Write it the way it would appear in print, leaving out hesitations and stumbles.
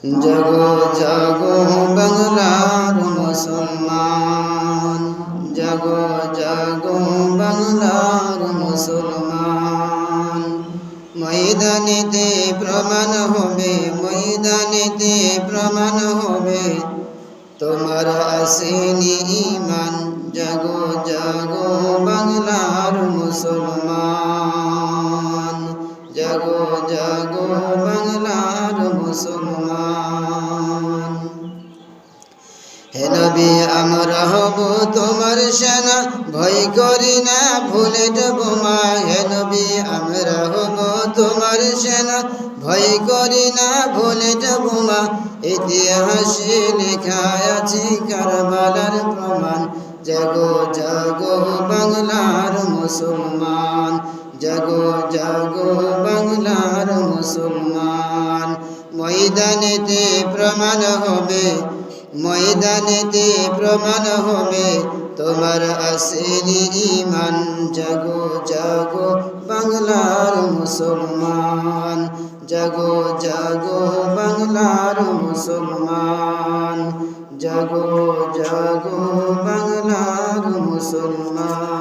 জাগো জাগো বাংলার মুসলমান, জাগো জাগো বাংলার মুসলমান। ময়দানেতে প্রমাণ হবে, ময়দানেতে প্রমাণ হবে, তোমার আসেনি ঈমান। জাগো জাগো বাংলার মুসলমান, জাগো জাগো বাংলার মুসলমান। হে নবী আমরা হব তোমার সেনা, ভয় করি না বুলেট বোমা। হে নবী আমরা হব তোমার সেনা, ভয় করি না বুলেট বোমা। ইতিহাসে লেখা আছে কারবালার প্রমাণ। জাগো জাগো বাংলার মুসলমান, জাগো জাগো বাংলার মুসলমান। ময়দানেতে প্রমাণ হবে, ময়দানেতে প্রমাণ হবে, তোমার আসেনি ঈমান। জাগো জাগো বাংলার মুসলমান, জাগো জাগো বাংলার মুসলমান, জাগো জাগো বাংলার মুসলমান।